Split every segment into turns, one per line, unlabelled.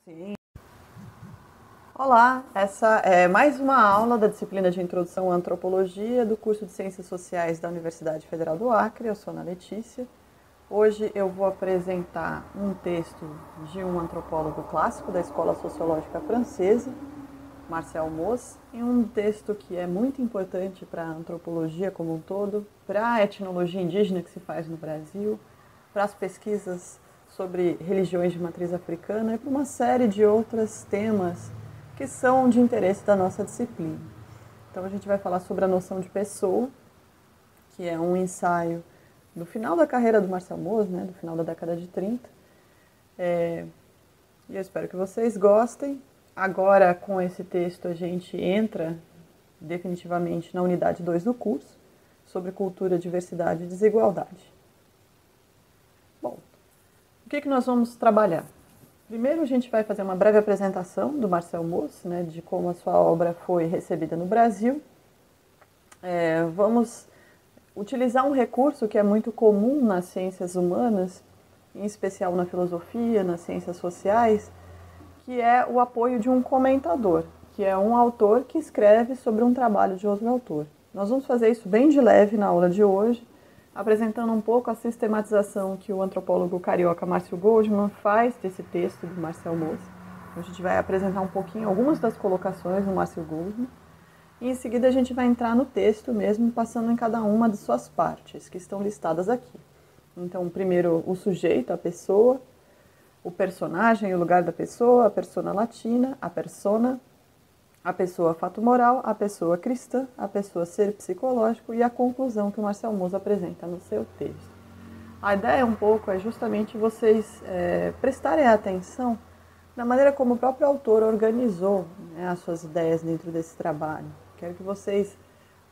Sim. Olá, essa é mais uma aula da disciplina de Introdução à Antropologia do curso de Ciências Sociais da Universidade Federal do Acre. Eu sou Ana Letícia. Hoje eu vou apresentar um texto de um antropólogo clássico da Escola Sociológica Francesa, Marcel Mauss, e um texto que é muito importante para a antropologia como um todo, para a etnologia indígena que se faz no Brasil, para as pesquisas sobre religiões de matriz africana e para uma série de outros temas que são de interesse da nossa disciplina. Então a gente vai falar sobre a noção de pessoa, que é um ensaio do final da carreira do Marcel Mauss, do final da década de 30. E eu espero que vocês gostem. Agora, com esse texto, a gente entra definitivamente na unidade 2 do curso, sobre cultura, diversidade e desigualdade. Bom, o que nós vamos trabalhar? Primeiro, a gente vai fazer uma breve apresentação do Marcel Mauss, de como a sua obra foi recebida no Brasil. Vamos utilizar um recurso que é muito comum nas ciências humanas, em especial na filosofia, nas ciências sociais, que é o apoio de um comentador, que é um autor que escreve sobre um trabalho de outro autor. Nós vamos fazer isso bem de leve na aula de hoje, apresentando um pouco a sistematização que o antropólogo carioca Márcio Goldman faz desse texto do Marcel Mauss. A gente vai apresentar um pouquinho algumas das colocações do Márcio Goldman, e em seguida a gente vai entrar no texto mesmo, passando em cada uma de suas partes, que estão listadas aqui. Então, primeiro o sujeito, a pessoa, o personagem, o lugar da pessoa, a persona latina, a persona, a pessoa fato moral, a pessoa cristã, a pessoa ser psicológico e a conclusão que o Marcel Mauss apresenta no seu texto. A ideia um pouco é justamente vocês prestarem atenção na maneira como o próprio autor organizou as suas ideias dentro desse trabalho. Quero que vocês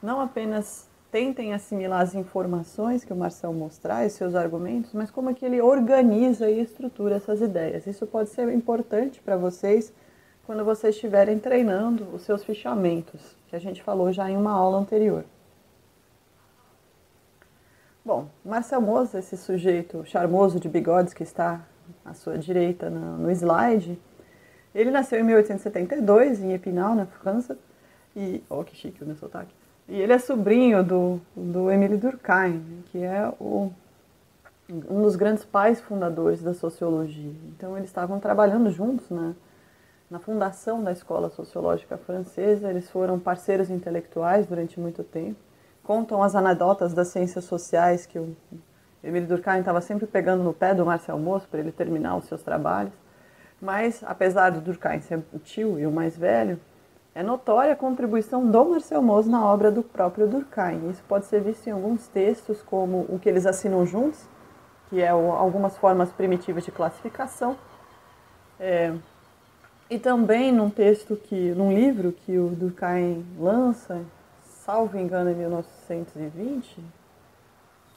não apenas tentem assimilar as informações que o Marcel Mauss traz, seus argumentos, mas como é que ele organiza e estrutura essas ideias. Isso pode ser importante para vocês quando vocês estiverem treinando os seus fichamentos, que a gente falou já em uma aula anterior. Bom, Marcel Mauss, esse sujeito charmoso de bigodes que está à sua direita no slide, ele nasceu em 1872 em Épinal, na França, e olha que chique o meu sotaque. E ele é sobrinho do Émile Durkheim, que é um dos grandes pais fundadores da sociologia. Então eles estavam trabalhando juntos na fundação da Escola Sociológica Francesa. Eles foram parceiros intelectuais durante muito tempo. Contam as anedotas das ciências sociais que o Émile Durkheim estava sempre pegando no pé do Marcel Mauss para ele terminar os seus trabalhos. Mas, apesar do Durkheim ser o tio e o mais velho, é notória a contribuição do Marcel Mauss na obra do próprio Durkheim. Isso pode ser visto em alguns textos, como o que eles assinam juntos, que é algumas formas primitivas de classificação, e também num livro que o Durkheim lança, salvo engano, em 1920,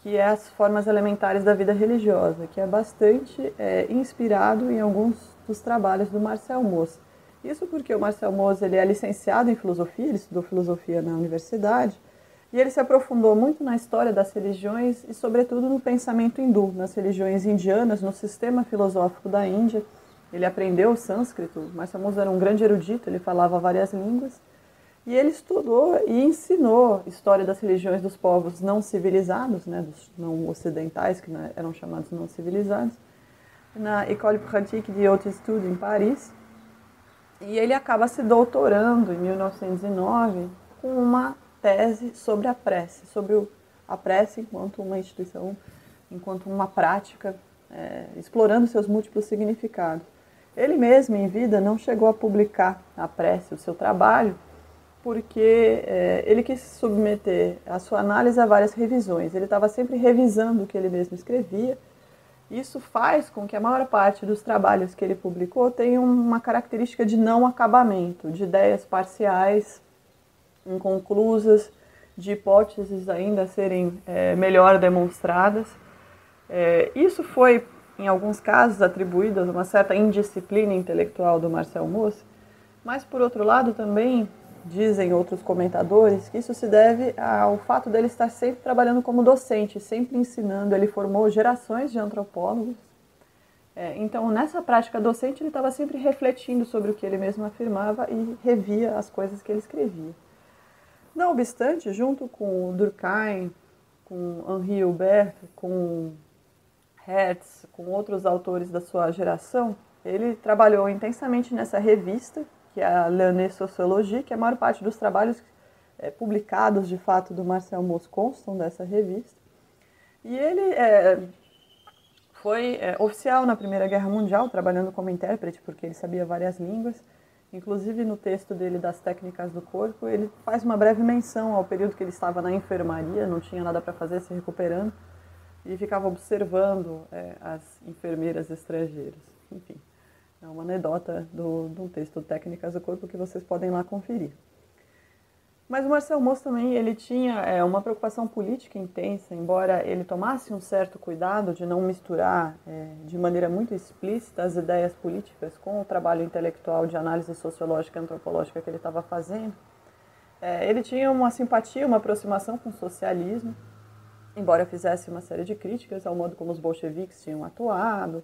que é As Formas Elementares da Vida Religiosa, que é bastante inspirado em alguns dos trabalhos do Marcel Mauss. Isso porque o Marcel Mauss ele é licenciado em filosofia, ele estudou filosofia na universidade, e ele se aprofundou muito na história das religiões e, sobretudo, no pensamento hindu, nas religiões indianas, no sistema filosófico da Índia. Ele aprendeu o sânscrito. Marcel Mauss era um grande erudito, ele falava várias línguas, e ele estudou e ensinou história das religiões dos povos não civilizados, dos não ocidentais, que eram chamados não civilizados, na École Pratique de Haute Étude, em Paris. E ele acaba se doutorando em 1909 com uma tese sobre a prece, sobre a prece enquanto uma instituição, enquanto uma prática, explorando seus múltiplos significados. Ele mesmo, em vida, não chegou a publicar a prece, o seu trabalho, porque ele quis submeter a sua análise a várias revisões. Ele estava sempre revisando o que ele mesmo escrevia. Isso faz com que a maior parte dos trabalhos que ele publicou tenha uma característica de não acabamento, de ideias parciais, inconclusas, de hipóteses ainda a serem melhor demonstradas. Isso foi, em alguns casos, atribuído a uma certa indisciplina intelectual do Marcel Mauss, mas, por outro lado, também dizem outros comentadores que isso se deve ao fato dele estar sempre trabalhando como docente, sempre ensinando. Ele formou gerações de antropólogos Então, nessa prática docente, ele estava sempre refletindo sobre o que ele mesmo afirmava e revia as coisas que ele escrevia. Não obstante, junto com Durkheim, com Henri Hubert, com Hertz, com outros autores da sua geração, ele trabalhou intensamente nessa revista, que é a L'Année Sociologie, que a maior parte dos trabalhos publicados, de fato, do Marcel Mauss constam dessa revista. E ele foi oficial na Primeira Guerra Mundial, trabalhando como intérprete, porque ele sabia várias línguas. Inclusive, no texto dele das técnicas do corpo, ele faz uma breve menção ao período que ele estava na enfermaria, não tinha nada para fazer, se recuperando, e ficava observando as enfermeiras estrangeiras. Enfim, é uma anedota de um texto Técnicas do Corpo que vocês podem lá conferir. Mas o Marcel Mauss também ele tinha uma preocupação política intensa, embora ele tomasse um certo cuidado de não misturar de maneira muito explícita as ideias políticas com o trabalho intelectual de análise sociológica e antropológica que ele estava fazendo. Ele tinha uma simpatia, uma aproximação com o socialismo, embora fizesse uma série de críticas ao modo como os bolcheviques tinham atuado,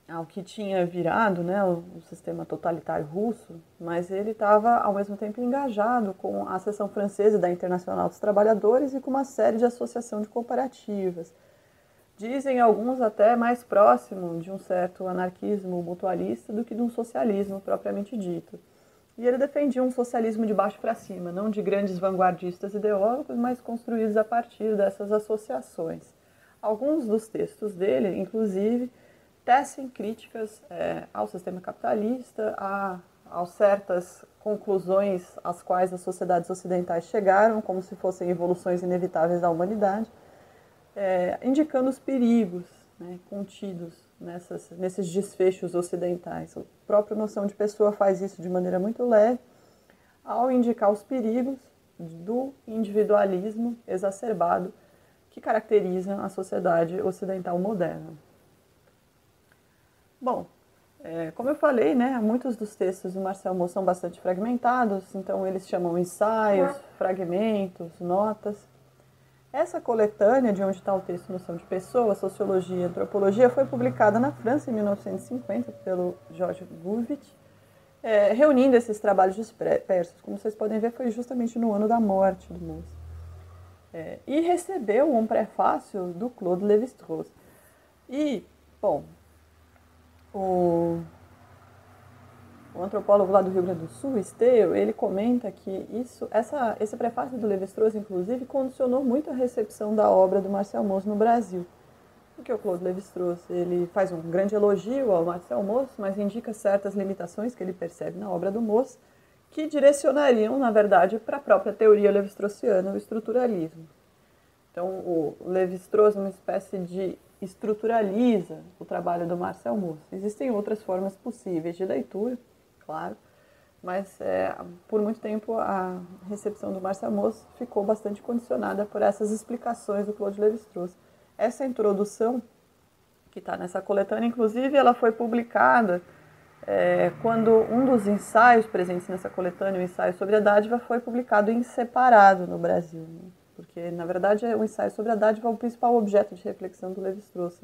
ao que tinha virado, né, o sistema totalitário russo, mas ele estava, ao mesmo tempo, engajado com a seção francesa da Internacional dos Trabalhadores e com uma série de associação de cooperativas. Dizem alguns até mais próximo de um certo anarquismo mutualista do que de um socialismo propriamente dito. E ele defendia um socialismo de baixo para cima, não de grandes vanguardistas ideólogos, mas construídos a partir dessas associações. Alguns dos textos dele, inclusive, tecem críticas ao sistema capitalista, a certas conclusões às quais as sociedades ocidentais chegaram, como se fossem evoluções inevitáveis da humanidade, indicando os perigos, né, contidos nesses desfechos ocidentais. A própria noção de pessoa faz isso de maneira muito leve, ao indicar os perigos do individualismo exacerbado que caracteriza a sociedade ocidental moderna. Bom, como eu falei, né, muitos dos textos do Marcel Mauss são bastante fragmentados, então eles chamam ensaios, fragmentos, notas. Essa coletânea, de onde está o texto Noção de Pessoa, Sociologia e Antropologia, foi publicada na França em 1950 pelo Georges Bourvit, reunindo esses trabalhos dispersos. Como vocês podem ver, foi justamente no ano da morte do Mauss. E recebeu um prefácio do Claude Lévi-Strauss. E, bom, o antropólogo lá do Rio Grande do Sul, Esteio, ele comenta que esse prefácio do Lévi-Strauss, inclusive, condicionou muito a recepção da obra do Marcel Mauss no Brasil. Porque o Claude Lévi-Strauss ele faz um grande elogio ao Marcel Mauss, mas indica certas limitações que ele percebe na obra do Mauss, que direcionariam, na verdade, para a própria teoria lévi-straussiana, o estruturalismo. Então, o Lévi-Strauss é uma espécie de estruturaliza o trabalho do Marcel Mauss. Existem outras formas possíveis de leitura, claro, mas por muito tempo a recepção do Marcel Mauss ficou bastante condicionada por essas explicações do Claude Lévi-Strauss. Essa introdução, que está nessa coletânea, inclusive, ela foi publicada quando um dos ensaios presentes nessa coletânea, o ensaio sobre a dádiva, foi publicado em separado no Brasil, né? Porque, na verdade, o ensaio sobre a dádiva é o principal objeto de reflexão do Lévi-Strauss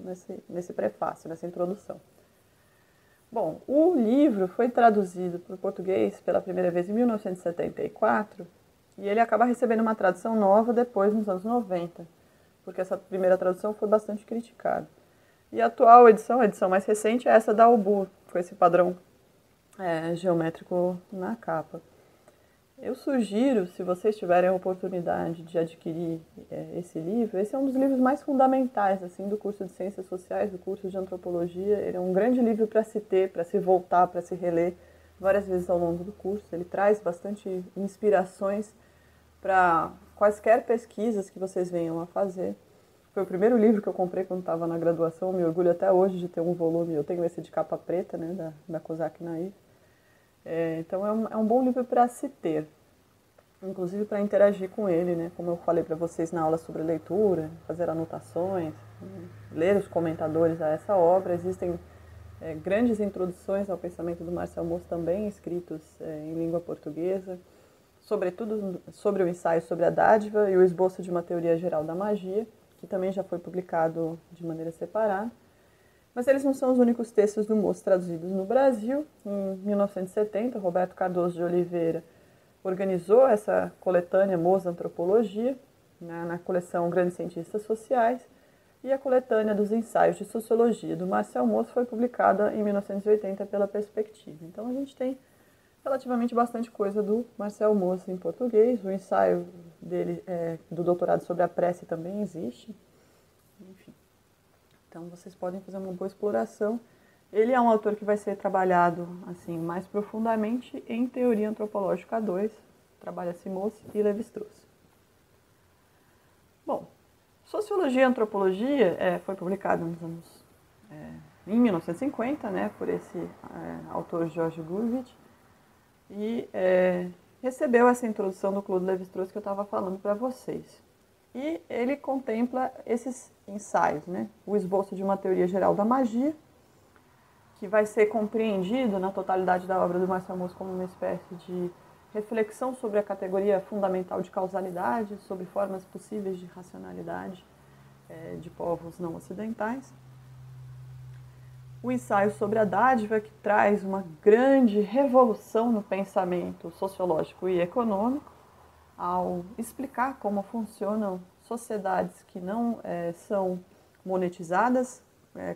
nesse prefácio, nessa introdução. Bom, o livro foi traduzido para o português pela primeira vez em 1974 e ele acaba recebendo uma tradução nova depois, nos anos 90, porque essa primeira tradução foi bastante criticada. E a atual edição, a edição mais recente, é essa da Albur, com esse padrão geométrico na capa. Eu sugiro, se vocês tiverem a oportunidade de adquirir esse livro, esse é um dos livros mais fundamentais assim, do curso de Ciências Sociais, do curso de Antropologia. Ele é um grande livro para se ter, para se voltar, para se reler várias vezes ao longo do curso. Ele traz bastante inspirações para quaisquer pesquisas que vocês venham a fazer. Foi o primeiro livro que eu comprei quando estava na graduação, me orgulho até hoje de ter um volume. Eu tenho esse de capa preta, né, da Kozak Naif. Então é um bom livro para se ter, inclusive para interagir com ele, né? Como eu falei para vocês na aula sobre leitura, fazer anotações, ler os comentadores a essa obra. Existem grandes introduções ao pensamento do Marcel Mauss também, escritos em língua portuguesa, sobretudo sobre o ensaio sobre a dádiva e o esboço de uma teoria geral da magia, que também já foi publicado de maneira separada. Mas eles não são os únicos textos do Moço traduzidos no Brasil. Em 1970, Roberto Cardoso de Oliveira organizou essa coletânea Moço Antropologia, na coleção Grandes Cientistas Sociais, e a coletânea dos ensaios de sociologia do Marcel Moço foi publicada em 1980 pela Perspectiva. Então a gente tem relativamente bastante coisa do Marcel Moço em português. O ensaio dele do doutorado sobre a prece também existe. Enfim. Então vocês podem fazer uma boa exploração. Ele é um autor que vai ser trabalhado assim mais profundamente em Teoria Antropológica 2, trabalha-se Moço e Lévi-Strauss. Bom, Sociologia e Antropologia foi publicado em 1950, né, por esse autor George Gurvitch, e recebeu essa introdução do Claude Lévi-Strauss que eu estava falando para vocês. E ele contempla esses ensaios, né, o esboço de uma teoria geral da magia, que vai ser compreendido na totalidade da obra do Marcel Moço como uma espécie de reflexão sobre a categoria fundamental de causalidade, sobre formas possíveis de racionalidade de povos não ocidentais. O ensaio sobre a dádiva, que traz uma grande revolução no pensamento sociológico e econômico, ao explicar como funcionam sociedades que não são monetizadas,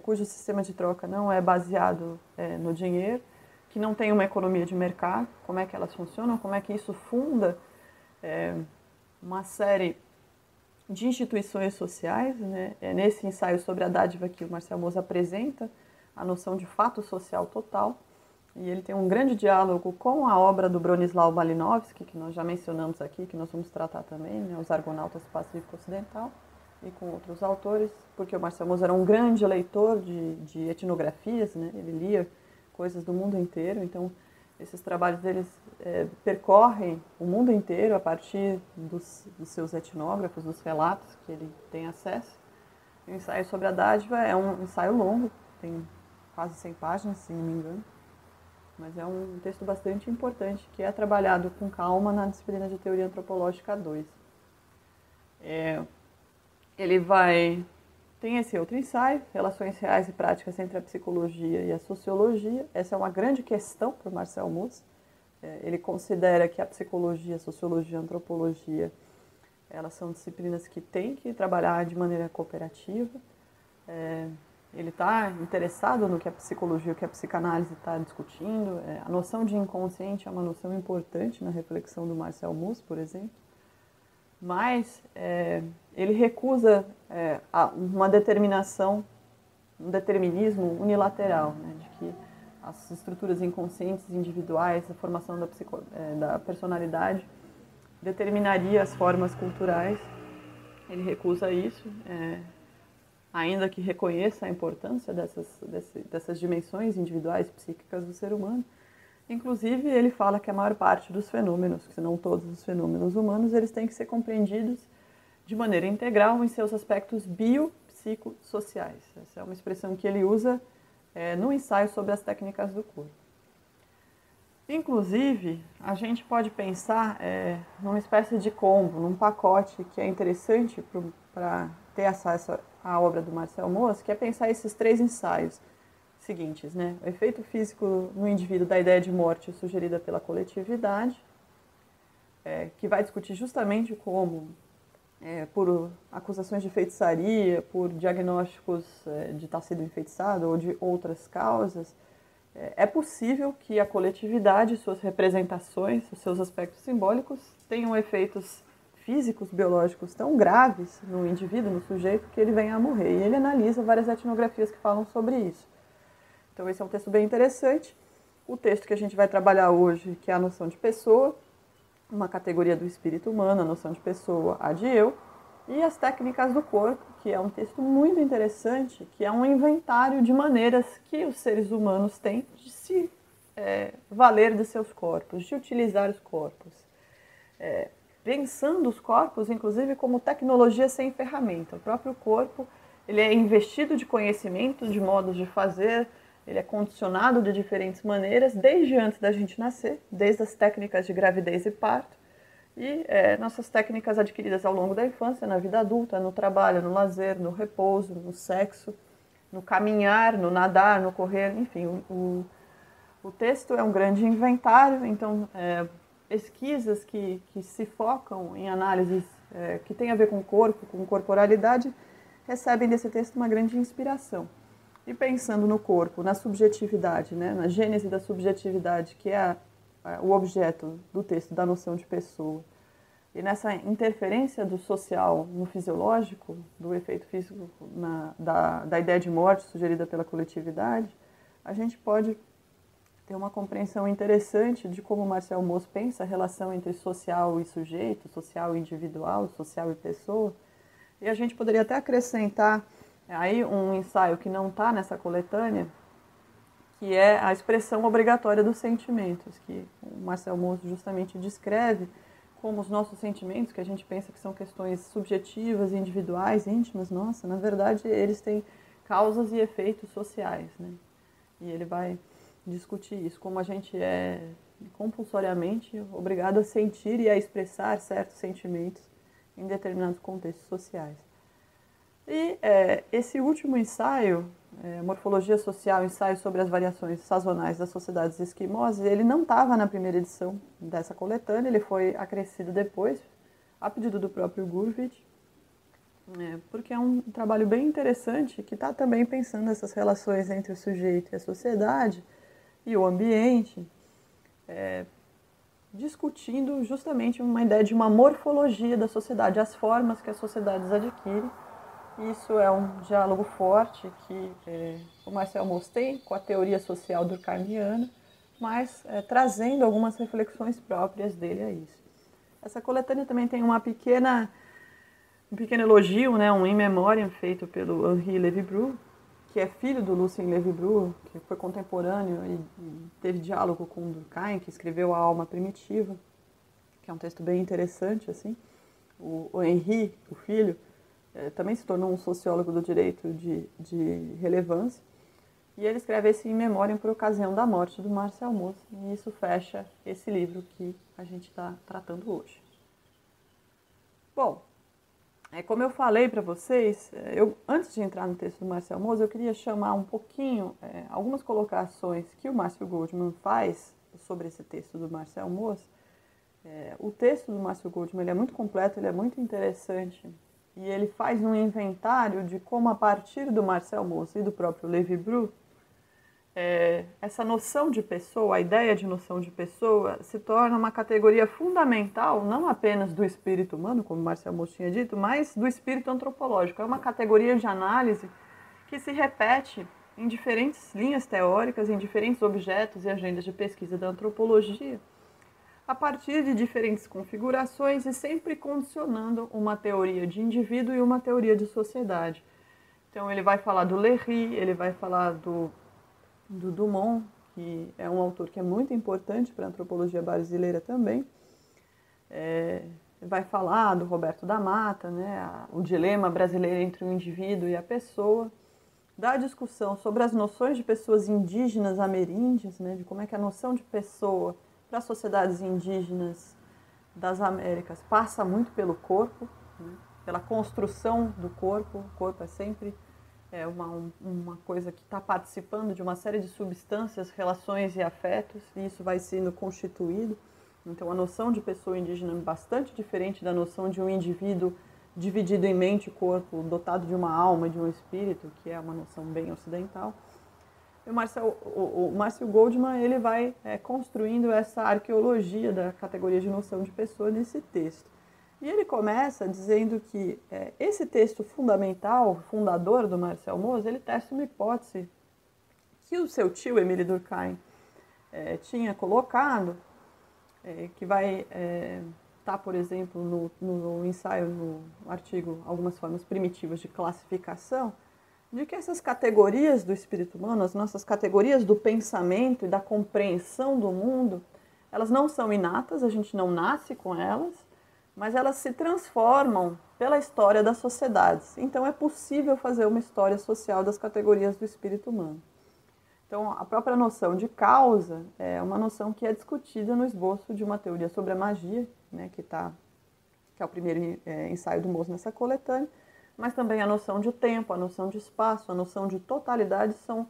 cujo sistema de troca não é baseado no dinheiro, que não tem uma economia de mercado, como é que elas funcionam, como é que isso funda uma série de instituições sociais, né? É nesse ensaio sobre a dádiva que o Marcel Moço apresenta a noção de fato social total, e ele tem um grande diálogo com a obra do Bronisław Malinowski, que nós já mencionamos aqui, que nós vamos tratar também, né? Os Argonautas do Pacífico Ocidental, e com outros autores, porque o Marcel Moço era um grande leitor de etnografias, né? Ele lia coisas do mundo inteiro, então esses trabalhos deles percorrem o mundo inteiro a partir dos seus etnógrafos, dos relatos que ele tem acesso. O ensaio sobre a dádiva é um ensaio longo, tem quase 100 páginas, se não me engano, mas é um texto bastante importante que é trabalhado com calma na disciplina de Teoria Antropológica 2. Tem esse outro ensaio, Relações Reais e Práticas entre a Psicologia e a Sociologia. Essa é uma grande questão para o Marcel Moço. Ele considera que a psicologia, a sociologia e a antropologia, elas são disciplinas que têm que trabalhar de maneira cooperativa. Ele está interessado no que a psicologia, o que a psicanálise está discutindo. A noção de inconsciente é uma noção importante na reflexão do Marcel Moço, por exemplo. Mas ele recusa uma determinação, um determinismo unilateral, né, de que as estruturas inconscientes individuais, a formação da personalidade, determinaria as formas culturais. Ele recusa isso, ainda que reconheça a importância dessas dimensões individuais psíquicas do ser humano. Inclusive, ele fala que a maior parte dos fenômenos, se não todos os fenômenos humanos, eles têm que ser compreendidos de maneira integral em seus aspectos biopsicossociais. Essa é uma expressão que ele usa no ensaio sobre as técnicas do corpo. Inclusive, a gente pode pensar numa espécie de combo, num pacote que é interessante para ter acesso à obra do Marcel Moço, que é pensar esses 3 ensaios seguintes, né? O efeito físico no indivíduo da ideia de morte sugerida pela coletividade, que vai discutir justamente como, por acusações de feitiçaria, por diagnósticos de estar sido enfeitiçado ou de outras causas, é possível que a coletividade, suas representações, os seus aspectos simbólicos, tenham efeitos físicos, biológicos tão graves no indivíduo, no sujeito, que ele venha a morrer. E ele analisa várias etnografias que falam sobre isso. Então esse é um texto bem interessante. O texto que a gente vai trabalhar hoje, que é a noção de pessoa, uma categoria do espírito humano, a noção de pessoa, a de eu, e as técnicas do corpo, que é um texto muito interessante, que é um inventário de maneiras que os seres humanos têm de se valer de seus corpos, de utilizar os corpos. Pensando os corpos, inclusive, como tecnologia sem ferramenta. O próprio corpo, ele é investido de conhecimento, de modos de fazer, ele é condicionado de diferentes maneiras, desde antes da gente nascer, desde as técnicas de gravidez e parto, e nossas técnicas adquiridas ao longo da infância, na vida adulta, no trabalho, no lazer, no repouso, no sexo, no caminhar, no nadar, no correr, enfim. O texto é um grande inventário, então pesquisas que se focam em análises que têm a ver com o corpo, com corporalidade, recebem desse texto uma grande inspiração. E pensando no corpo, na subjetividade, né, na gênese da subjetividade, que é o objeto do texto, da noção de pessoa, e nessa interferência do social no fisiológico, do efeito físico da ideia de morte sugerida pela coletividade, a gente pode ter uma compreensão interessante de como Marcel Mauss pensa a relação entre social e sujeito, social e individual, social e pessoa. E a gente poderia até acrescentar aí um ensaio que não está nessa coletânea, que é a expressão obrigatória dos sentimentos, que o Marcel Mauss justamente descreve como os nossos sentimentos, que a gente pensa que são questões subjetivas, individuais, íntimas, nossa, na verdade eles têm causas e efeitos sociais, né? E ele vai discutir isso, como a gente é compulsoriamente obrigado a sentir e a expressar certos sentimentos em determinados contextos sociais. E esse último ensaio, Morfologia Social, ensaio sobre as variações sazonais das sociedades esquimós, ele não estava na primeira edição dessa coletânea, ele foi acrescido depois, a pedido do próprio Gurvitch, porque é um trabalho bem interessante que está também pensando essas relações entre o sujeito e a sociedade e o ambiente, discutindo justamente uma ideia de uma morfologia da sociedade, as formas que as sociedades adquirem. Isso é um diálogo forte que o Marcel Mauss tem com a teoria social durkheimiana, mas trazendo algumas reflexões próprias dele a isso. Essa coletânea também tem um pequeno elogio, né, um in memoriam feito pelo Henri Lévy-Bruhl, que é filho do Lucien Lévy-Bruhl, que foi contemporâneo e teve diálogo com Durkheim, que escreveu A Alma Primitiva, que é um texto bem interessante, assim. O Henri, o filho, também se tornou um sociólogo do direito de relevância, e ele escreve esse in memoriam por ocasião da morte do Marcel Mauss, e isso fecha esse livro que a gente está tratando hoje. Bom, como eu falei para vocês, antes de entrar no texto do Marcel Mauss, eu queria chamar um pouquinho algumas colocações que o Márcio Goldman faz sobre esse texto do Marcel Mauss. O texto do Márcio Goldman ele é muito completo, ele é muito interessante, e ele faz um inventário de como, a partir do Marcel Mauss e do próprio Lévy-Bruhl, essa noção de pessoa, a ideia de noção de pessoa, se torna uma categoria fundamental, não apenas do espírito humano, como Marcel Mauss tinha dito, mas do espírito antropológico. É uma categoria de análise que se repete em diferentes linhas teóricas, em diferentes objetos e agendas de pesquisa da antropologia, a partir de diferentes configurações e sempre condicionando uma teoria de indivíduo e uma teoria de sociedade. Então ele vai falar do Léry, ele vai falar do Dumont, que é um autor que é muito importante para a antropologia brasileira também. Vai falar do Roberto da Mata, né, o dilema brasileiro entre o indivíduo e a pessoa, da discussão sobre as noções de pessoas indígenas ameríndias, né, de como é que a noção de pessoa para as sociedades indígenas das Américas passa muito pelo corpo, né, pela construção do corpo. O corpo é sempre uma coisa que está participando de uma série de substâncias, relações e afetos, e isso vai sendo constituído. Então a noção de pessoa indígena é bastante diferente da noção de um indivíduo dividido em mente e corpo, dotado de uma alma e de um espírito, que é uma noção bem ocidental. E o Márcio Goldman ele vai construindo essa arqueologia da categoria de noção de pessoa nesse texto. E ele começa dizendo que esse texto fundamental, fundador do Marcel Mauss, ele testa uma hipótese que o seu tio, Émile Durkheim, tinha colocado, que vai estar, por exemplo, no ensaio, no artigo Algumas Formas Primitivas de Classificação, de que essas categorias do espírito humano, as nossas categorias do pensamento e da compreensão do mundo, elas não são inatas, a gente não nasce com elas, mas elas se transformam pela história das sociedades. Então é possível fazer uma história social das categorias do espírito humano. Então a própria noção de causa é uma noção que é discutida no esboço de uma teoria sobre a magia, né, que é o primeiro ensaio do Mauss nessa coletânea, mas também a noção de tempo, a noção de espaço, a noção de totalidade são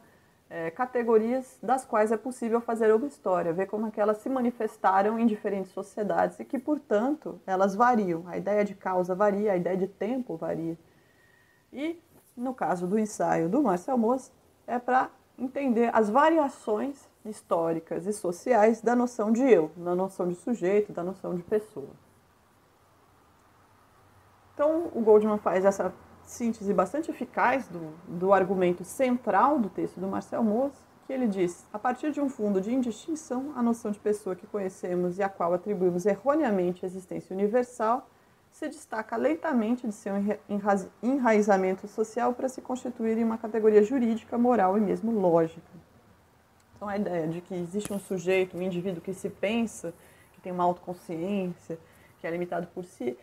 categorias das quais é possível fazer uma história, ver como é que elas se manifestaram em diferentes sociedades e que, portanto, elas variam. A ideia de causa varia, a ideia de tempo varia. E, no caso do ensaio do Marcel Mauss, é para entender as variações históricas e sociais da noção de eu, da noção de sujeito, da noção de pessoa. Então, o Goldman faz essa síntese bastante eficaz do argumento central do texto do Marcel Mauss, que ele diz: a partir de um fundo de indistinção, a noção de pessoa que conhecemos e a qual atribuímos erroneamente a existência universal se destaca lentamente de seu enraizamento social para se constituir em uma categoria jurídica, moral e mesmo lógica. Então, a ideia de que existe um sujeito, um indivíduo que se pensa, que tem uma autoconsciência, que é limitado por si,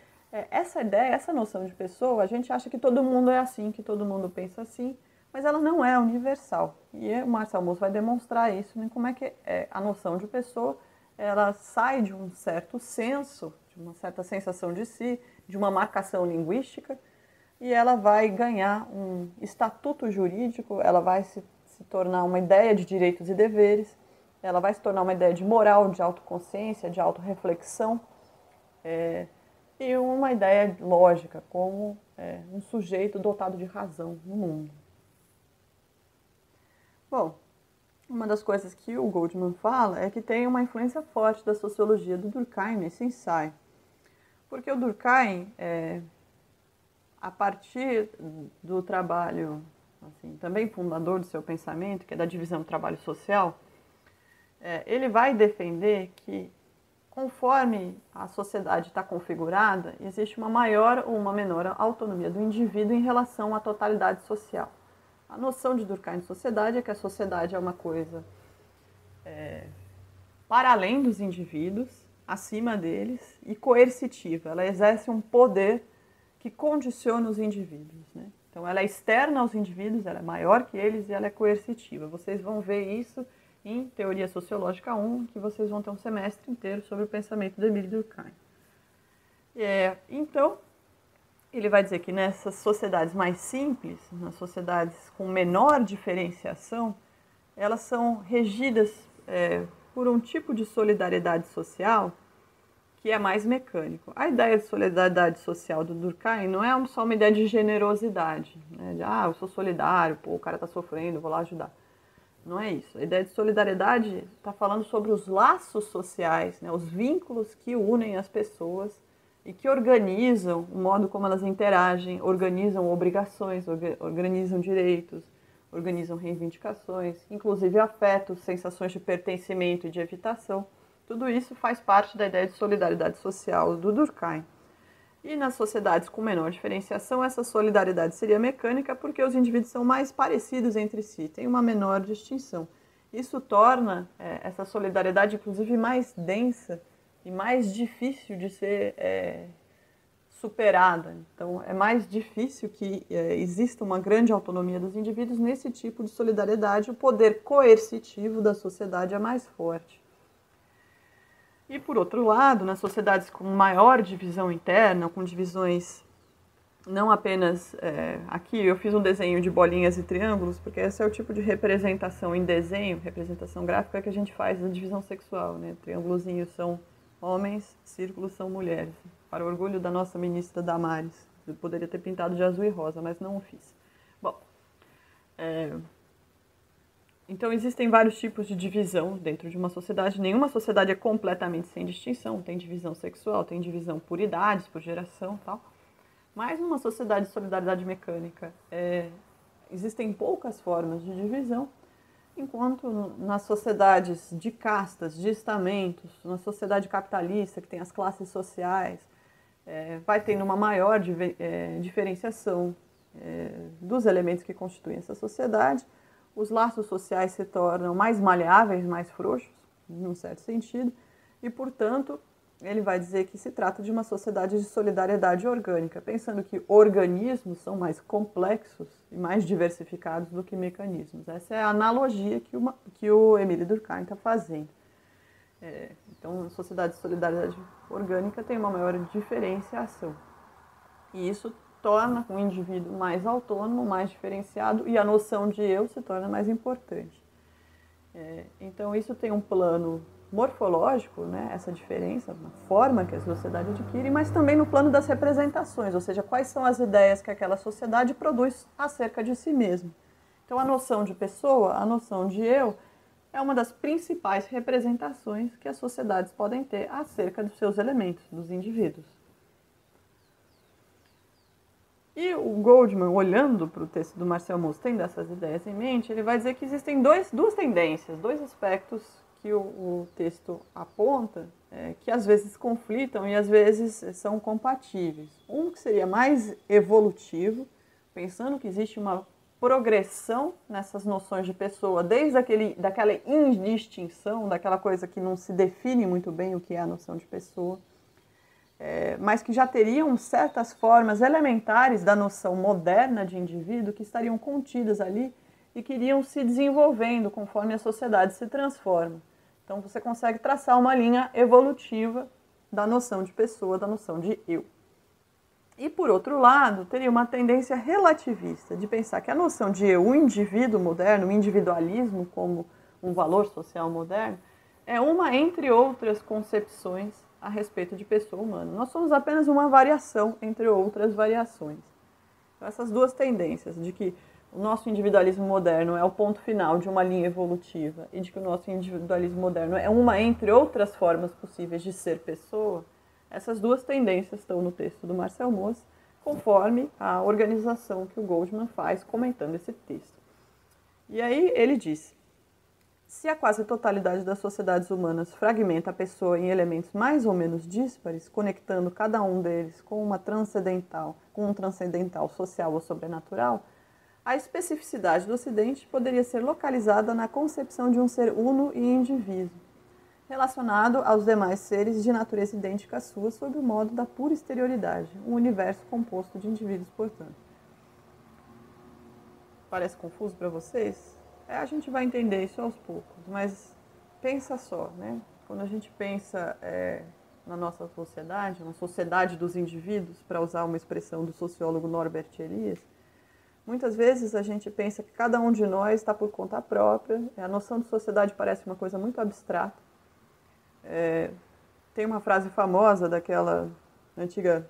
essa ideia, essa noção de pessoa, a gente acha que todo mundo é assim, que todo mundo pensa assim, mas ela não é universal. E o Marcel Mauss vai demonstrar isso, em como é que a noção de pessoa, ela sai de um certo senso, de uma certa sensação de si, de uma marcação linguística, e ela vai ganhar um estatuto jurídico, ela vai se tornar uma ideia de direitos e deveres, ela vai se tornar uma ideia de moral, de autoconsciência, de autorreflexão, e uma ideia lógica, como um sujeito dotado de razão no mundo. Bom, uma das coisas que o Goldman fala é que tem uma influência forte da sociologia do Durkheim nesse ensaio. Porque o Durkheim, a partir do trabalho, assim, também fundador do seu pensamento, que é da divisão do trabalho social, ele vai defender que, conforme a sociedade está configurada, existe uma maior ou uma menor autonomia do indivíduo em relação à totalidade social. A noção de Durkheim de sociedade é que a sociedade é uma coisa para além dos indivíduos, acima deles, e coercitiva. Ela exerce um poder que condiciona os indivíduos, né? Então, ela é externa aos indivíduos, ela é maior que eles e ela é coercitiva. Vocês vão ver isso em Teoria Sociológica 1, que vocês vão ter um semestre inteiro sobre o pensamento do Émile Durkheim. Então, ele vai dizer que nessas sociedades mais simples, nas sociedades com menor diferenciação, elas são regidas por um tipo de solidariedade social que é mais mecânico. A ideia de solidariedade social do Durkheim não é só uma ideia de generosidade, né? De, eu sou solidário, pô, o cara está sofrendo, vou lá ajudar. Não é isso. A ideia de solidariedade está falando sobre os laços sociais, né? Os vínculos que unem as pessoas e que organizam o modo como elas interagem, organizam obrigações, organizam direitos, organizam reivindicações, inclusive afetos, sensações de pertencimento e de evitação. Tudo isso faz parte da ideia de solidariedade social do Durkheim. E nas sociedades com menor diferenciação, essa solidariedade seria mecânica porque os indivíduos são mais parecidos entre si, tem uma menor distinção. Isso torna essa solidariedade, inclusive, mais densa e mais difícil de ser superada. Então, é mais difícil que exista uma grande autonomia dos indivíduos nesse tipo de solidariedade. O poder coercitivo da sociedade é mais forte. E, por outro lado, nas sociedades com maior divisão interna, com divisões não apenas... aqui eu fiz um desenho de bolinhas e triângulos, porque esse é o tipo de representação em desenho, representação gráfica que a gente faz da divisão sexual, né? Triângulozinhos são homens, círculos são mulheres. Para o orgulho da nossa ministra Damares. Eu poderia ter pintado de azul e rosa, mas não o fiz. Bom, então existem vários tipos de divisão dentro de uma sociedade. Nenhuma sociedade é completamente sem distinção. Tem divisão sexual, tem divisão por idades, por geração e tal. Mas numa sociedade de solidariedade mecânica, existem poucas formas de divisão, enquanto nas sociedades de castas, de estamentos, na sociedade capitalista, que tem as classes sociais, vai tendo uma maior diferenciação dos elementos que constituem essa sociedade. Os laços sociais se tornam mais maleáveis, mais frouxos, num certo sentido, e, portanto, ele vai dizer que se trata de uma sociedade de solidariedade orgânica, pensando que organismos são mais complexos e mais diversificados do que mecanismos. Essa é a analogia que o Émile Durkheim está fazendo. Então, a sociedade de solidariedade orgânica tem uma maior diferenciação. E isso torna um indivíduo mais autônomo, mais diferenciado, e a noção de eu se torna mais importante. Então isso tem um plano morfológico, né, essa diferença, uma forma que a sociedade adquire, mas também no plano das representações, ou seja, quais são as ideias que aquela sociedade produz acerca de si mesma. Então a noção de pessoa, a noção de eu, é uma das principais representações que as sociedades podem ter acerca dos seus elementos, dos indivíduos. E o Goldman, olhando para o texto do Marcel Mauss, tendo essas ideias em mente, ele vai dizer que existem duas tendências, dois aspectos que o texto aponta, que às vezes conflitam e às vezes são compatíveis. Um que seria mais evolutivo, pensando que existe uma progressão nessas noções de pessoa, desde daquela indistinção, daquela coisa que não se define muito bem o que é a noção de pessoa, mas que já teriam certas formas elementares da noção moderna de indivíduo que estariam contidas ali e que iriam se desenvolvendo conforme a sociedade se transforma. Então você consegue traçar uma linha evolutiva da noção de pessoa, da noção de eu. E por outro lado, teria uma tendência relativista de pensar que a noção de eu, o indivíduo moderno, o individualismo como um valor social moderno, é uma entre outras concepções a respeito de pessoa humana. Nós somos apenas uma variação entre outras variações. Então, essas duas tendências de que o nosso individualismo moderno é o ponto final de uma linha evolutiva e de que o nosso individualismo moderno é uma entre outras formas possíveis de ser pessoa, essas duas tendências estão no texto do Marcel Mauss, conforme a organização que o Goldman faz comentando esse texto. E aí ele diz: se a quase totalidade das sociedades humanas fragmenta a pessoa em elementos mais ou menos díspares, conectando cada um deles com um transcendental social ou sobrenatural, a especificidade do Ocidente poderia ser localizada na concepção de um ser uno e indivíduo, relacionado aos demais seres de natureza idêntica à sua, sob o modo da pura exterioridade, um universo composto de indivíduos, portanto. Parece confuso para vocês? A gente vai entender isso aos poucos, mas pensa só, né? Quando a gente pensa na nossa sociedade, na sociedade dos indivíduos, para usar uma expressão do sociólogo Norbert Elias, muitas vezes a gente pensa que cada um de nós está por conta própria, a noção de sociedade parece uma coisa muito abstrata. Tem uma frase famosa daquela antiga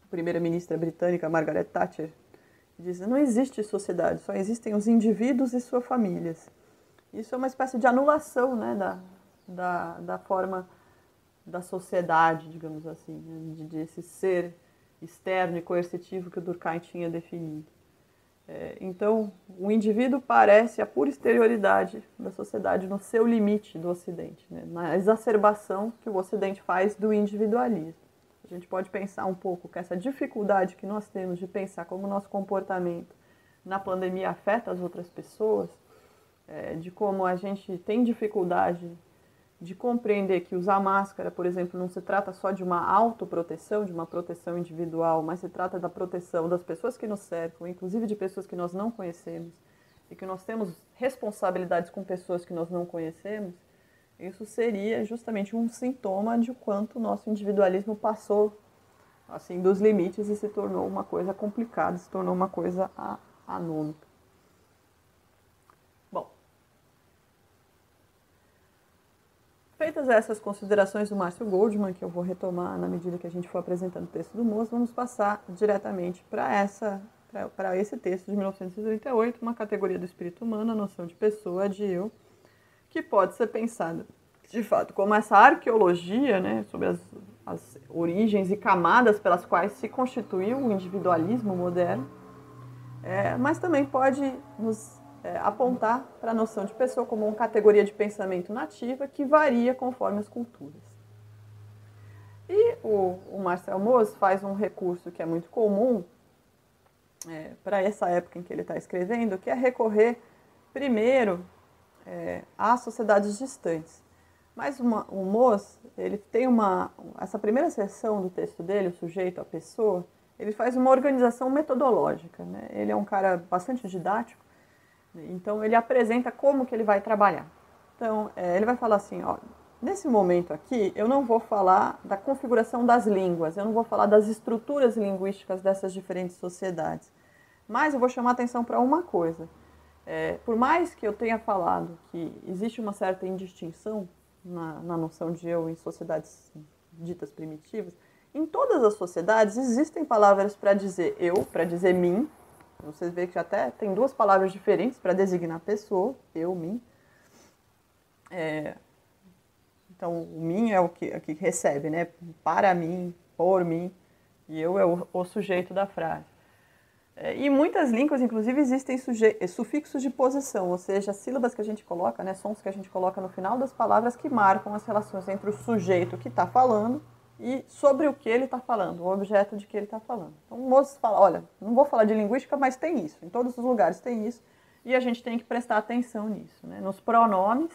primeira-ministra britânica, Margaret Thatcher, que diz: não existe sociedade, só existem os indivíduos e suas famílias. Isso é uma espécie de anulação, né, da forma da sociedade, digamos assim, né, desse ser externo e coercitivo que o Durkheim tinha definido. Então, o indivíduo parece a pura exterioridade da sociedade no seu limite do Ocidente, né? Na exacerbação que o Ocidente faz do individualismo. A gente pode pensar um pouco que essa dificuldade que nós temos de pensar como o nosso comportamento na pandemia afeta as outras pessoas, de como a gente tem dificuldade de compreender que usar máscara, por exemplo, não se trata só de uma autoproteção, de uma proteção individual, mas se trata da proteção das pessoas que nos cercam, inclusive de pessoas que nós não conhecemos, e que nós temos responsabilidades com pessoas que nós não conhecemos. Isso seria justamente um sintoma de quanto o nosso individualismo passou assim dos limites e se tornou uma coisa complicada, se tornou uma coisa anômica. Feitas essas considerações do Márcio Goldman, que eu vou retomar na medida que a gente for apresentando o texto do Mauss, vamos passar diretamente para esse texto de 1938, uma categoria do espírito humano, a noção de pessoa, de eu, que pode ser pensada, de fato, como essa arqueologia, né, sobre as origens e camadas pelas quais se constituiu o individualismo moderno, mas também pode nos apontar para a noção de pessoa como uma categoria de pensamento nativa que varia conforme as culturas. E o Marcel Mauss faz um recurso que é muito comum para essa época em que ele está escrevendo, que é recorrer primeiro às sociedades distantes. Mas o Mauss, ele tem essa primeira seção do texto dele, o sujeito, a pessoa, ele faz uma organização metodológica, né? Ele é um cara bastante didático, então ele apresenta como que ele vai trabalhar. Então, ele vai falar assim, ó, nesse momento aqui, eu não vou falar da configuração das línguas, eu não vou falar das estruturas linguísticas dessas diferentes sociedades, mas eu vou chamar atenção para uma coisa. Por mais que eu tenha falado que existe uma certa indistinção na noção de eu em sociedades ditas primitivas, em todas as sociedades existem palavras para dizer eu, para dizer mim. Vocês veem que até tem duas palavras diferentes para designar a pessoa, eu, mim. Então, o mim é o que recebe, né? Para mim, por mim, e eu é o sujeito da frase. E em muitas línguas, inclusive, existem sufixos de posição, ou seja, sílabas que a gente coloca, né, sons que a gente coloca no final das palavras que marcam as relações entre o sujeito que está falando e sobre o que ele está falando, o objeto de que ele está falando. Então, o moço fala, olha, não vou falar de linguística, mas tem isso, em todos os lugares tem isso, e a gente tem que prestar atenção nisso, né, nos pronomes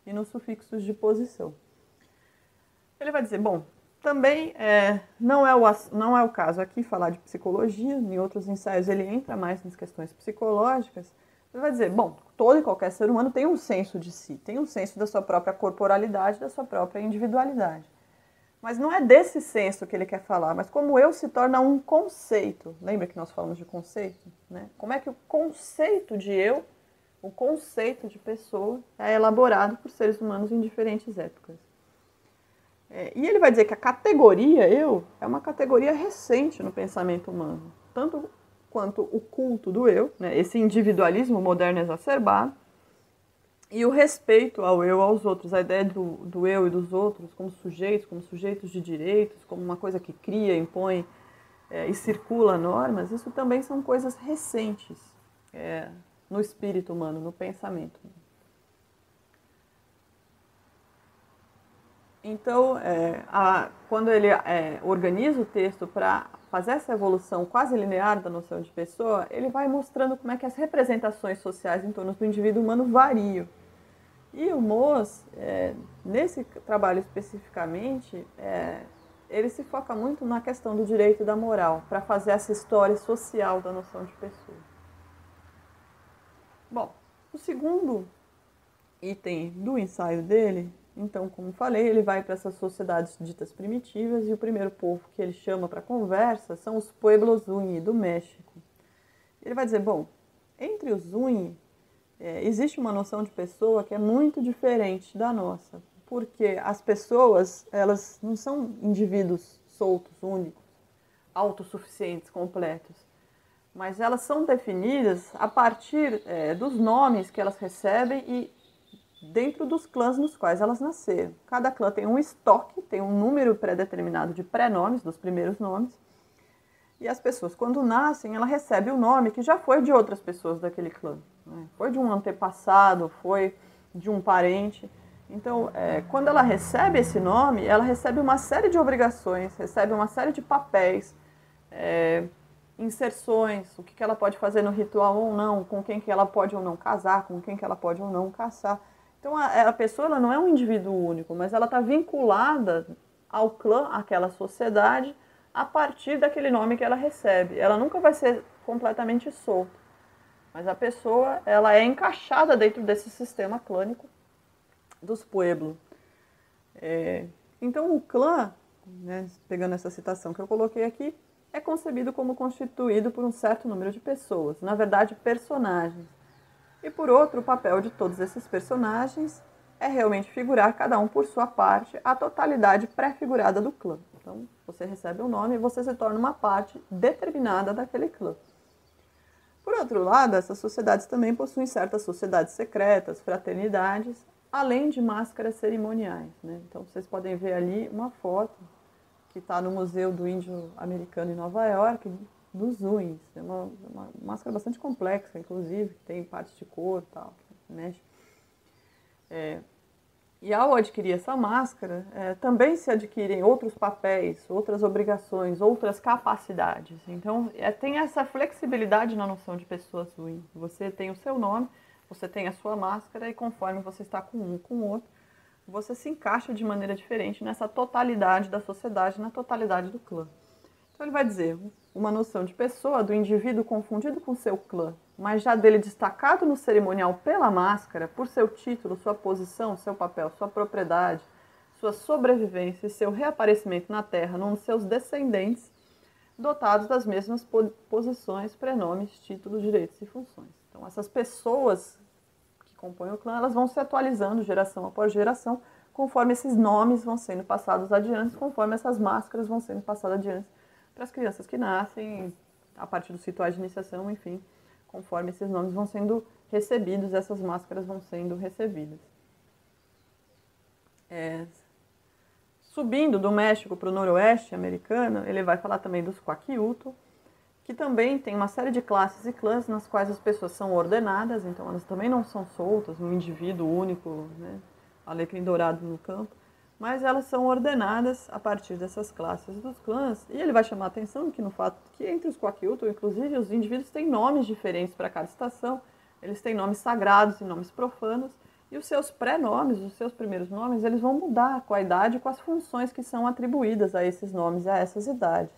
e nos sufixos de posição. Ele vai dizer, bom, também não é o caso aqui falar de psicologia, em outros ensaios ele entra mais nas questões psicológicas. Ele vai dizer, bom, todo e qualquer ser humano tem um senso de si, tem um senso da sua própria corporalidade, da sua própria individualidade. Mas não é desse senso que ele quer falar, mas como eu se torna um conceito. Lembra que nós falamos de conceito? Né? Como é que o conceito de eu, o conceito de pessoa, é elaborado por seres humanos em diferentes épocas. E ele vai dizer que a categoria eu é uma categoria recente no pensamento humano, tanto quanto o culto do eu, né, esse individualismo moderno exacerbado, e o respeito ao eu, aos outros, a ideia do eu e dos outros como sujeitos de direitos, como uma coisa que cria, impõe e circula normas, isso também são coisas recentes no espírito humano, no pensamento humano. Então, quando ele organiza o texto para fazer essa evolução quase linear da noção de pessoa, ele vai mostrando como é que as representações sociais em torno do indivíduo humano variam. E o Moos, nesse trabalho especificamente, ele se foca muito na questão do direito e da moral, para fazer essa história social da noção de pessoa. Bom, o segundo item do ensaio dele, então, como falei, ele vai para essas sociedades ditas primitivas e o primeiro povo que ele chama para conversa são os Pueblos Zuni do México. Ele vai dizer, bom, entre os Zuni existe uma noção de pessoa que é muito diferente da nossa, porque as pessoas, elas não são indivíduos soltos, únicos, autossuficientes, completos, mas elas são definidas a partir dos nomes que elas recebem e dentro dos clãs nos quais elas nasceram. Cada clã tem um estoque, tem um número pré-determinado de pré-nomes, dos primeiros nomes, e as pessoas, quando nascem, ela recebe o nome que já foi de outras pessoas daquele clã. Né? Foi de um antepassado, foi de um parente. Então, quando ela recebe esse nome, ela recebe uma série de obrigações, recebe uma série de papéis, inserções, o que ela pode fazer no ritual ou não, com quem que ela pode ou não casar, com quem que ela pode ou não caçar. Então, a pessoa ela não é um indivíduo único, mas ela está vinculada ao clã, àquela sociedade, a partir daquele nome que ela recebe. Ela nunca vai ser completamente solta, mas a pessoa ela é encaixada dentro desse sistema clânico dos pueblos. Então, o clã, né, pegando essa citação que eu coloquei aqui, é concebido como constituído por um certo número de pessoas, na verdade, personagens. E por outro, o papel de todos esses personagens é realmente figurar, cada um por sua parte, a totalidade pré-figurada do clã. Então, você recebe um nome e você se torna uma parte determinada daquele clã. Por outro lado, essas sociedades também possuem certas sociedades secretas, fraternidades, além de máscaras cerimoniais. Né? Então, vocês podem ver ali uma foto que está no Museu do Índio Americano em Nova York, dos Zunis. É uma máscara bastante complexa, inclusive, que tem partes de cor e tal, que mexe. E ao adquirir essa máscara, também se adquirem outros papéis, outras obrigações, outras capacidades. Então, tem essa flexibilidade na noção de pessoa Zuni. Você tem o seu nome, você tem a sua máscara e conforme você está com um com o outro, você se encaixa de maneira diferente nessa totalidade da sociedade, na totalidade do clã. Então ele vai dizer, uma noção de pessoa, do indivíduo confundido com seu clã, mas já dele destacado no cerimonial pela máscara, por seu título, sua posição, seu papel, sua propriedade, sua sobrevivência e seu reaparecimento na Terra num dos seus descendentes, dotados das mesmas posições, prenomes, títulos, direitos e funções. Então, essas pessoas que compõem o clã, elas vão se atualizando geração após geração, conforme esses nomes vão sendo passados adiante, conforme essas máscaras vão sendo passadas adiante para as crianças que nascem, a partir dos rituais de iniciação, enfim, conforme esses nomes vão sendo recebidos, essas máscaras vão sendo recebidas. Subindo do México para o noroeste americano, ele vai falar também dos Kwakiutl, que também tem uma série de classes e clãs nas quais as pessoas são ordenadas, então elas também não são soltas, um indivíduo único, né, alecrim dourado no campo, mas elas são ordenadas a partir dessas classes dos clãs. E ele vai chamar a atenção que no fato que entre os Kwakiutl, inclusive, os indivíduos têm nomes diferentes para cada estação, eles têm nomes sagrados e nomes profanos, e os seus pré-nomes, os seus primeiros nomes, eles vão mudar com a idade e com as funções que são atribuídas a esses nomes e a essas idades.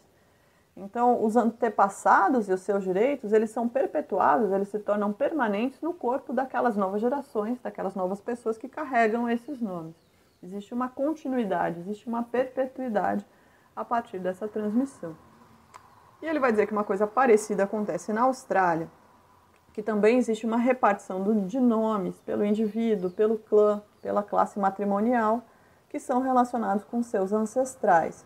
Então, os antepassados e os seus direitos, eles são perpetuados, eles se tornam permanentes no corpo daquelas novas gerações, daquelas novas pessoas que carregam esses nomes. Existe uma continuidade, existe uma perpetuidade a partir dessa transmissão. E ele vai dizer que uma coisa parecida acontece na Austrália, que também existe uma repartição de nomes pelo indivíduo, pelo clã, pela classe matrimonial, que são relacionados com seus ancestrais.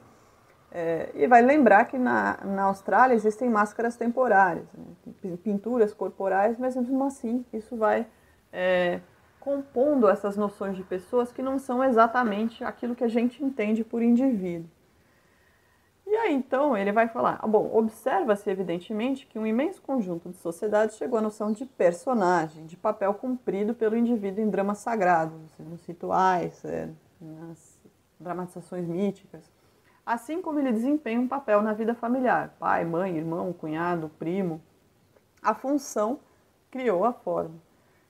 E vai lembrar que na Austrália existem máscaras temporárias, né? Pinturas corporais, mas mesmo assim isso vai compondo essas noções de pessoas que não são exatamente aquilo que a gente entende por indivíduo. E aí, então, ele vai falar, bom, observa-se evidentemente que um imenso conjunto de sociedades chegou à noção de personagem, de papel cumprido pelo indivíduo em dramas sagrados, nos rituais, nas dramatizações míticas, assim como ele desempenha um papel na vida familiar, pai, mãe, irmão, cunhado, primo. A função criou a forma.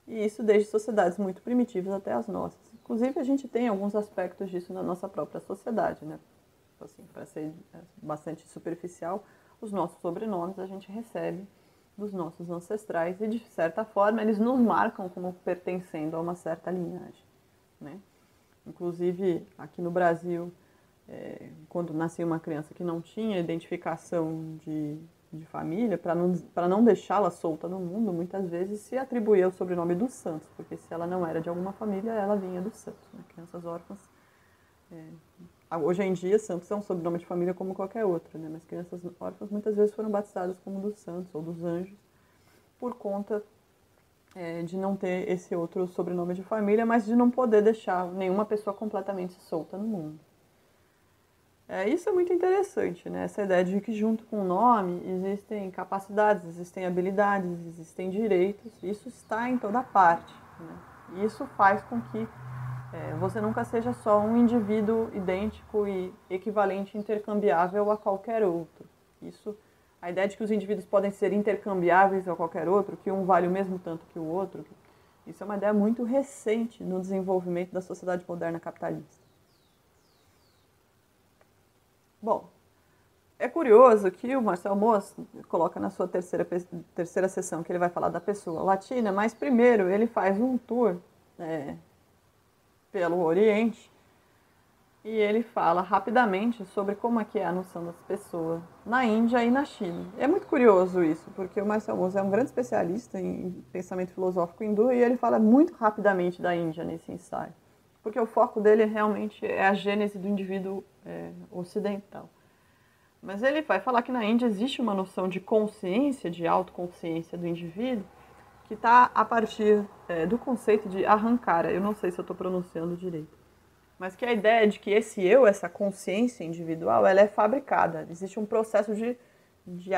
E isso desde sociedades muito primitivas até as nossas. Inclusive, a gente tem alguns aspectos disso na nossa própria sociedade, né? Assim, para ser bastante superficial, os nossos sobrenomes a gente recebe dos nossos ancestrais e, de certa forma, eles nos marcam como pertencendo a uma certa linhagem, né? Inclusive, aqui no Brasil, quando nascia uma criança que não tinha identificação de família, para não deixá-la solta no mundo, muitas vezes se atribuía o sobrenome dos santos, porque se ela não era de alguma família, ela vinha dos santos, né? Crianças órfãs. Hoje em dia, santos é um sobrenome de família como qualquer outro, né? Mas crianças órfãs muitas vezes foram batizadas como dos santos ou dos anjos, por conta de não ter esse outro sobrenome de família, mas de não poder deixar nenhuma pessoa completamente solta no mundo. Isso é muito interessante, né? Essa ideia de que junto com o nome existem capacidades, existem habilidades, existem direitos, isso está em toda parte, né? E isso faz com que você nunca seja só um indivíduo idêntico e equivalente, intercambiável a qualquer outro. A ideia de que os indivíduos podem ser intercambiáveis a qualquer outro, que um vale o mesmo tanto que o outro, isso é uma ideia muito recente no desenvolvimento da sociedade moderna capitalista. Bom, é curioso que o Marcel Mauss coloca na sua terceira sessão que ele vai falar da pessoa latina, mas primeiro ele faz um tour pelo Oriente e ele fala rapidamente sobre como é que é a noção das pessoas na Índia e na China. É muito curioso isso, porque o Marcel Mauss é um grande especialista em pensamento filosófico hindu e ele fala muito rapidamente da Índia nesse ensaio, porque o foco dele realmente é a gênese do indivíduo ocidental. Mas ele vai falar que na Índia existe uma noção de consciência, de autoconsciência do indivíduo, que está a partir do conceito de ahankara. Eu não sei se eu estou pronunciando direito. Mas que a ideia de que esse eu, essa consciência individual, ela é fabricada. Existe um processo de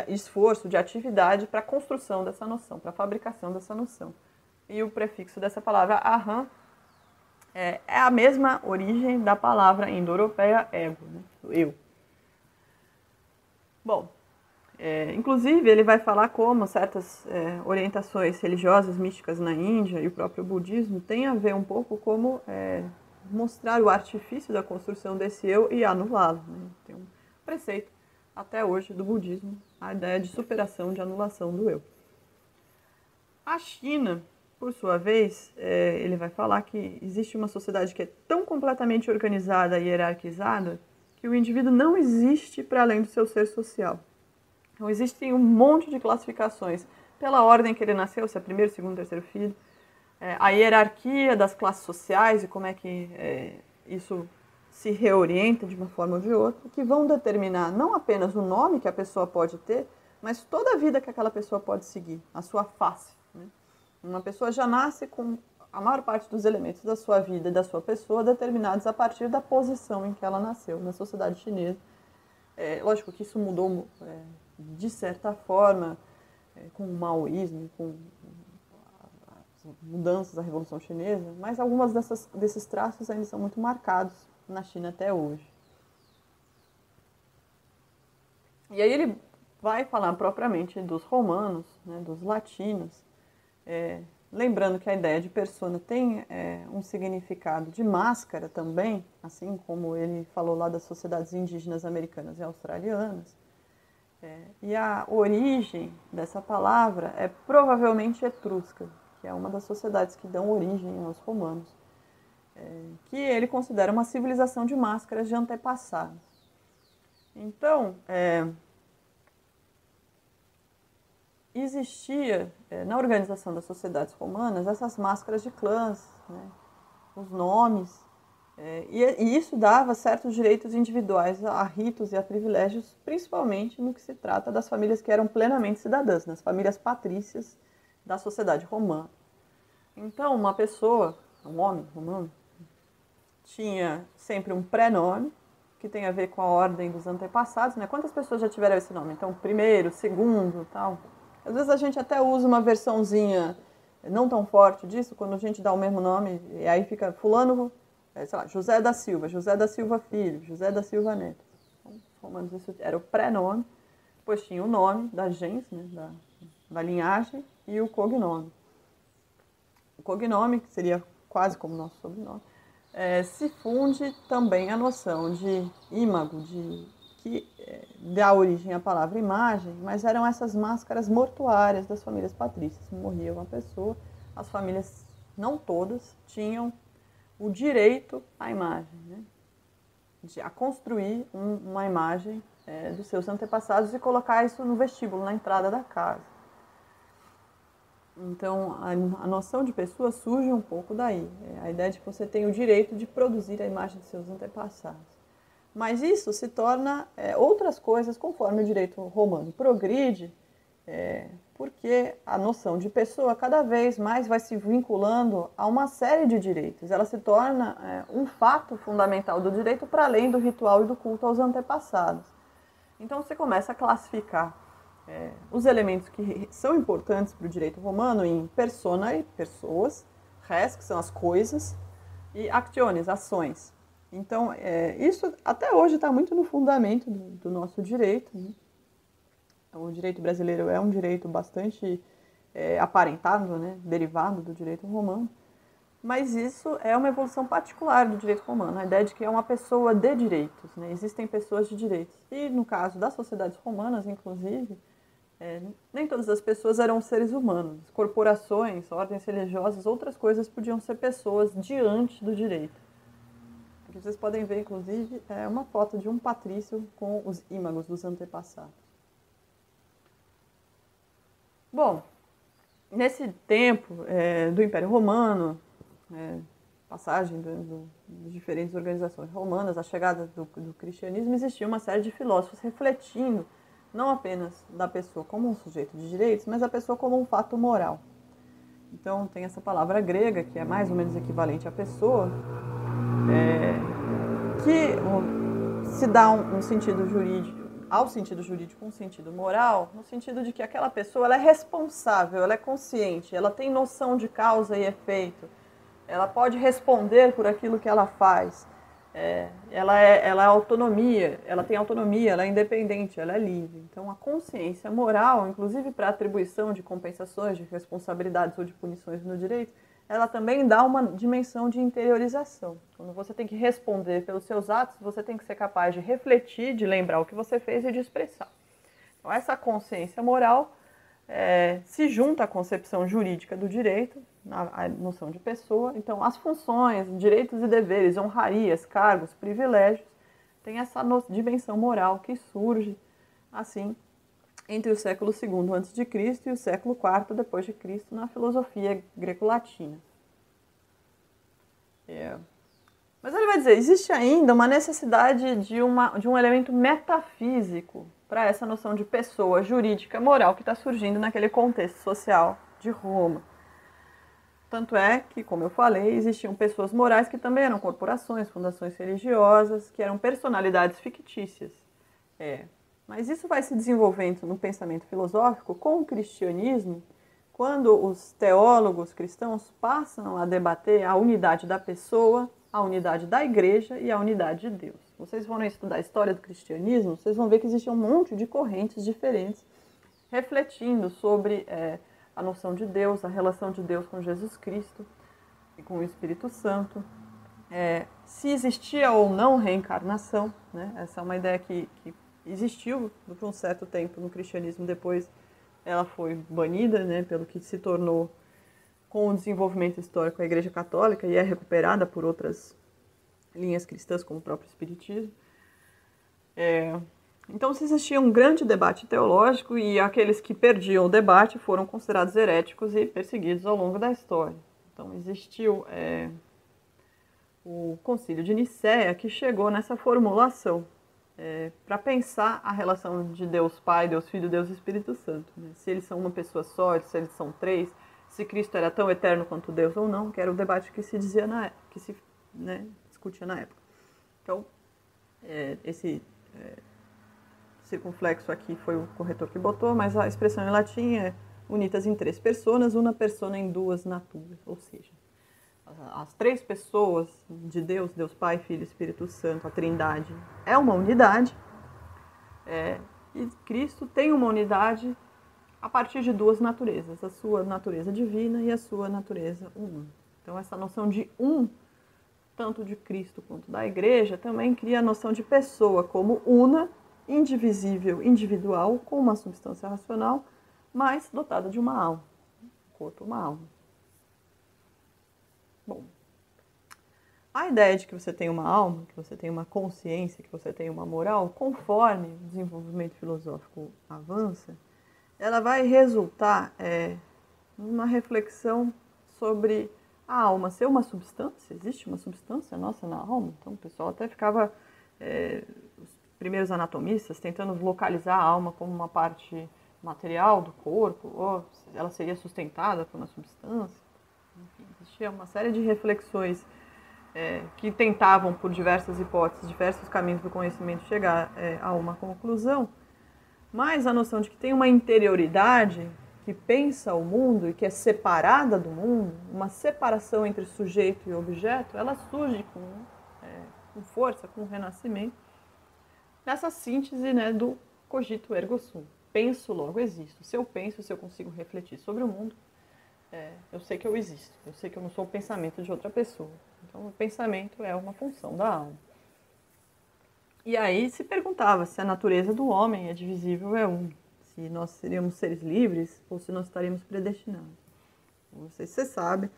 esforço, de atividade para a construção dessa noção, para a fabricação dessa noção. E o prefixo dessa palavra, aham, é a mesma origem da palavra indo-europeia ego, né? Eu. Bom, inclusive ele vai falar como certas orientações religiosas, místicas na Índia e o próprio budismo tem a ver um pouco como mostrar o artifício da construção desse eu e anulá-lo, né? Tem um preceito até hoje do budismo, a ideia de superação, de anulação do eu. A China por sua vez, ele vai falar que existe uma sociedade que é tão completamente organizada e hierarquizada que o indivíduo não existe para além do seu ser social. Então, existem um monte de classificações pela ordem que ele nasceu, se é primeiro, segundo, terceiro filho, a hierarquia das classes sociais e como é que isso se reorienta de uma forma ou de outra, que vão determinar não apenas o nome que a pessoa pode ter, mas toda a vida que aquela pessoa pode seguir, a sua face. Né? Uma pessoa já nasce com a maior parte dos elementos da sua vida e da sua pessoa determinados a partir da posição em que ela nasceu. Na sociedade chinesa, lógico que isso mudou de certa forma com o maoísmo, com as mudanças da Revolução Chinesa, mas algumas desses traços ainda são muito marcados na China até hoje. E aí ele vai falar propriamente dos romanos, né, dos latinos, lembrando que a ideia de persona tem um significado de máscara também, assim como ele falou lá das sociedades indígenas americanas e australianas. E a origem dessa palavra é provavelmente etrusca, que é uma das sociedades que dão origem aos romanos, que ele considera uma civilização de máscaras de antepassados. Então, existia na organização das sociedades romanas essas máscaras de clãs, né, os nomes, e isso dava certos direitos individuais a ritos e a privilégios, principalmente no que se trata das famílias que eram plenamente cidadãs, nas famílias patrícias da sociedade romana. Então, uma pessoa, um homem romano, tinha sempre um pré-nome, que tem a ver com a ordem dos antepassados, né? Quantas pessoas já tiveram esse nome? Então, primeiro, segundo, tal. Às vezes a gente até usa uma versãozinha não tão forte disso, quando a gente dá o mesmo nome, e aí fica fulano, sei lá, José da Silva filho, José da Silva neto. Então, os romanos, isso era o pré-nome, depois tinha o nome da gens, né, da linhagem, e o cognome. O cognome, que seria quase como nosso sobrenome, se funde também a noção de imago, que dá origem à palavra imagem, mas eram essas máscaras mortuárias das famílias patrícias. Morria uma pessoa, as famílias, não todas, tinham o direito à imagem, né? A construir uma imagem dos seus antepassados e colocar isso no vestíbulo, na entrada da casa. Então, a noção de pessoa surge um pouco daí. A ideia de que você tem o direito de produzir a imagem dos seus antepassados. Mas isso se torna outras coisas conforme o direito romano progride, porque a noção de pessoa cada vez mais vai se vinculando a uma série de direitos. Ela se torna um fato fundamental do direito para além do ritual e do culto aos antepassados. Então, você começa a classificar os elementos que são importantes para o direito romano em personae, pessoas, res, que são as coisas, e actiones, ações. Então, isso até hoje está muito no fundamento do nosso direito, né? O direito brasileiro é um direito bastante aparentado, né? Derivado do direito romano, mas isso é uma evolução particular do direito romano, a ideia de que é uma pessoa de direitos, né? Existem pessoas de direitos. E no caso das sociedades romanas, inclusive, nem todas as pessoas eram seres humanos. Corporações, ordens religiosas, outras coisas podiam ser pessoas diante do direito. Aqui vocês podem ver, inclusive, uma foto de um patrício com os ímagos dos antepassados. Bom, nesse tempo do Império Romano, passagem das diferentes organizações romanas, a chegada do cristianismo, existia uma série de filósofos refletindo não apenas da pessoa como um sujeito de direitos, mas a pessoa como um fato moral. Então, tem essa palavra grega, que é mais ou menos equivalente à pessoa, que se dá um sentido jurídico, ao sentido jurídico um sentido moral, no sentido de que aquela pessoa ela é responsável, ela é consciente, ela tem noção de causa e efeito, ela pode responder por aquilo que ela faz, ela é autonomia, ela tem autonomia, ela é independente, ela é livre. Então, a consciência moral, inclusive para atribuição de compensações, de responsabilidades ou de punições no direito, ela também dá uma dimensão de interiorização. Quando você tem que responder pelos seus atos, você tem que ser capaz de refletir, de lembrar o que você fez e de expressar. Então, essa consciência moral se junta à concepção jurídica do direito, a noção de pessoa. Então, as funções, direitos e deveres, honrarias, cargos, privilégios, tem essa dimensão moral que surge, assim, entre o século II a.C. e o século IV depois de Cristo na filosofia greco-latina. Mas ele vai dizer, existe ainda uma necessidade de um elemento metafísico para essa noção de pessoa jurídica moral que está surgindo naquele contexto social de Roma. Tanto é que, como eu falei, existiam pessoas morais que também eram corporações, fundações religiosas, que eram personalidades fictícias. Mas isso vai se desenvolvendo no pensamento filosófico com o cristianismo, quando os teólogos cristãos passam a debater a unidade da pessoa, a unidade da igreja e a unidade de Deus. Vocês vão estudar a história do cristianismo, vocês vão ver que existe um monte de correntes diferentes refletindo sobre a noção de Deus, a relação de Deus com Jesus Cristo e com o Espírito Santo. Se existia ou não reencarnação, né? Essa é uma ideia que existiu por um certo tempo no cristianismo, depois ela foi banida, né, pelo que se tornou com o desenvolvimento histórico da Igreja Católica e é recuperada por outras linhas cristãs, como o próprio Espiritismo. Então, se existia um grande debate teológico e aqueles que perdiam o debate foram considerados heréticos e perseguidos ao longo da história. Então, existiu o Concílio de Nicéia, que chegou nessa formulação para pensar a relação de Deus Pai, Deus Filho, Deus Espírito Santo. Né? Se eles são uma pessoa só, se eles são três, se Cristo era tão eterno quanto Deus ou não, que era o debate que se dizia que se discutia na época. Então, esse circunflexo aqui foi o corretor que botou, mas a expressão em latim é unitas in tres personas, una persona in duas naturas, ou seja, as três pessoas de Deus, Deus Pai, Filho e Espírito Santo, a Trindade, é uma unidade, e Cristo tem uma unidade a partir de duas naturezas, a sua natureza divina e a sua natureza humana. Então, essa noção de tanto de Cristo quanto da Igreja, também cria a noção de pessoa como una, indivisível, individual, com uma substância racional, mas dotada de uma alma, um corpo, uma alma. Bom, a ideia de que você tem uma alma, que você tem uma consciência, que você tem uma moral, conforme o desenvolvimento filosófico avança, ela vai resultar numa reflexão sobre a alma ser uma substância. Existe uma substância nossa na alma? Então o pessoal até ficava, os primeiros anatomistas, tentando localizar a alma como uma parte material do corpo, ou ela seria sustentada por uma substância. Enfim, existia uma série de reflexões que tentavam, por diversas hipóteses, diversos caminhos do conhecimento, chegar a uma conclusão, mas a noção de que tem uma interioridade que pensa o mundo e que é separada do mundo, uma separação entre sujeito e objeto, ela surge com força, com o Renascimento, nessa síntese, né, do cogito ergo sum. Penso, logo existo. Se eu penso, se eu consigo refletir sobre o mundo, eu sei que eu existo, eu sei que eu não sou o pensamento de outra pessoa. Então, o pensamento é uma função da alma. E aí se perguntava se a natureza do homem é divisível, se nós seríamos seres livres ou se nós estaríamos predestinados. Não sei se você sabe,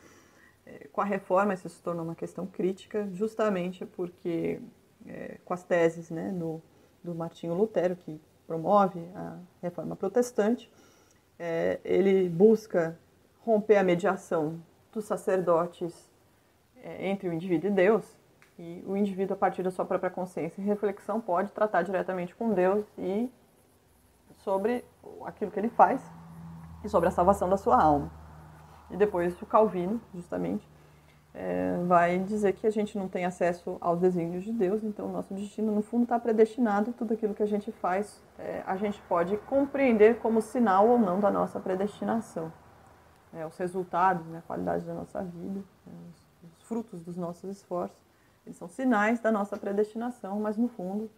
com a reforma isso se tornou uma questão crítica, justamente porque, com as teses, né, do Martinho Lutero, que promove a reforma protestante, ele busca romper a mediação dos sacerdotes entre o indivíduo e Deus, e o indivíduo, a partir da sua própria consciência e reflexão, pode tratar diretamente com Deus e sobre aquilo que ele faz e sobre a salvação da sua alma. E depois o Calvino, justamente, vai dizer que a gente não tem acesso aos desígnios de Deus, então o nosso destino, no fundo, está predestinado e tudo aquilo que a gente faz, a gente pode compreender como sinal ou não da nossa predestinação. Os resultados, né, a qualidade da nossa vida, os frutos dos nossos esforços, eles são sinais da nossa predestinação, mas no fundo,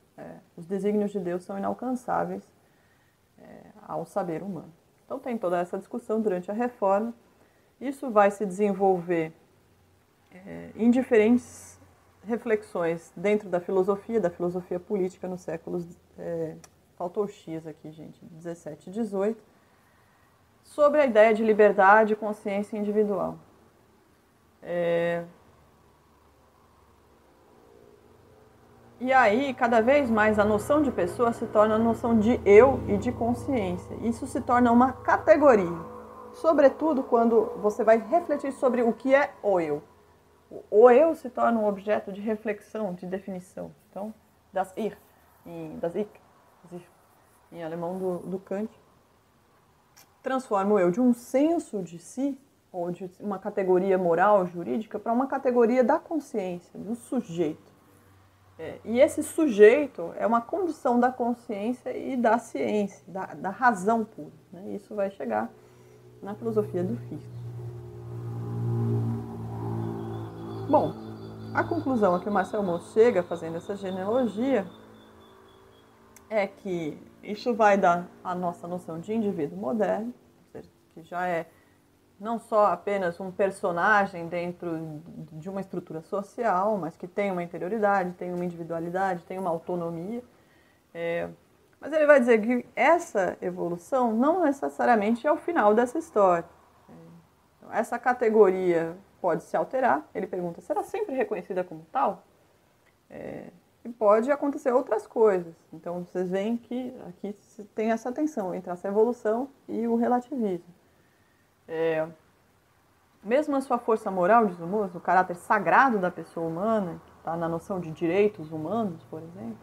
os desígnios de Deus são inalcançáveis ao saber humano. Então tem toda essa discussão durante a Reforma. Isso vai se desenvolver em diferentes reflexões dentro da filosofia política nos séculos, faltou o X aqui, gente, 17 e 18, sobre a ideia de liberdade e consciência individual. E aí, cada vez mais, a noção de pessoa se torna a noção de eu e de consciência. Isso se torna uma categoria, sobretudo quando você vai refletir sobre o que é o eu. O eu se torna um objeto de reflexão, de definição. Então, das Ich, em alemão do Kant, transforma o eu de um senso de si, ou de uma categoria moral, jurídica, para uma categoria da consciência, do sujeito. E esse sujeito é uma condição da consciência e da ciência, da razão pura. Né? Isso vai chegar na filosofia do Fichte. Bom, a conclusão a que o Marcel Mauss chega fazendo essa genealogia é que isso vai dar a nossa noção de indivíduo moderno, que já é não só apenas um personagem dentro de uma estrutura social, mas que tem uma interioridade, tem uma individualidade, tem uma autonomia. Mas ele vai dizer que essa evolução não necessariamente é o final dessa história. Então, essa categoria pode se alterar. Ele pergunta, será sempre reconhecida como tal? E pode acontecer outras coisas. Então, vocês veem que aqui tem essa tensão entre essa evolução e o relativismo. Mesmo a sua força moral, diz o Mauss, o caráter sagrado da pessoa humana, que está na noção de direitos humanos, por exemplo,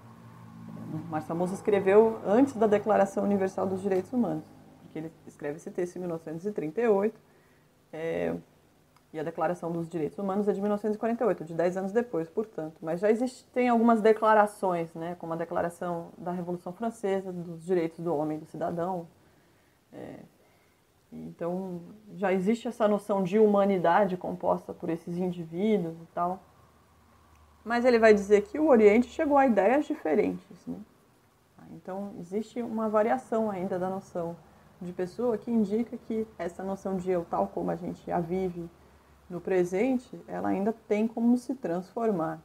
Marcel Mauss escreveu antes da Declaração Universal dos Direitos Humanos, porque ele escreve esse texto em 1938, e a Declaração dos Direitos Humanos é de 1948, de 10 anos depois, portanto. Mas já existem algumas declarações, né, como a Declaração da Revolução Francesa, dos direitos do homem e do cidadão. Então, já existe essa noção de humanidade composta por esses indivíduos e tal. Mas ele vai dizer que o Oriente chegou a ideias diferentes, né? Então, existe uma variação ainda da noção de pessoa que indica que essa noção de eu, tal como a gente a vive no presente, ela ainda tem como se transformar.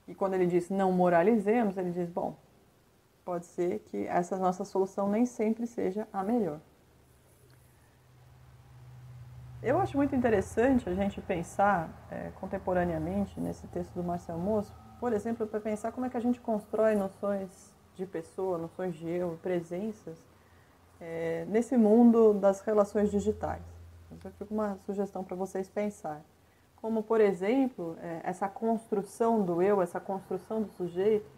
E quando ele diz não moralizemos, ele diz, bom, pode ser que essa nossa solução nem sempre seja a melhor. Eu acho muito interessante a gente pensar contemporaneamente nesse texto do Marcel Mauss, por exemplo, para pensar como é que a gente constrói noções de pessoa, noções de eu, presenças, nesse mundo das relações digitais. Então, fica uma sugestão para vocês pensarem. Como, por exemplo, essa construção do eu, essa construção do sujeito,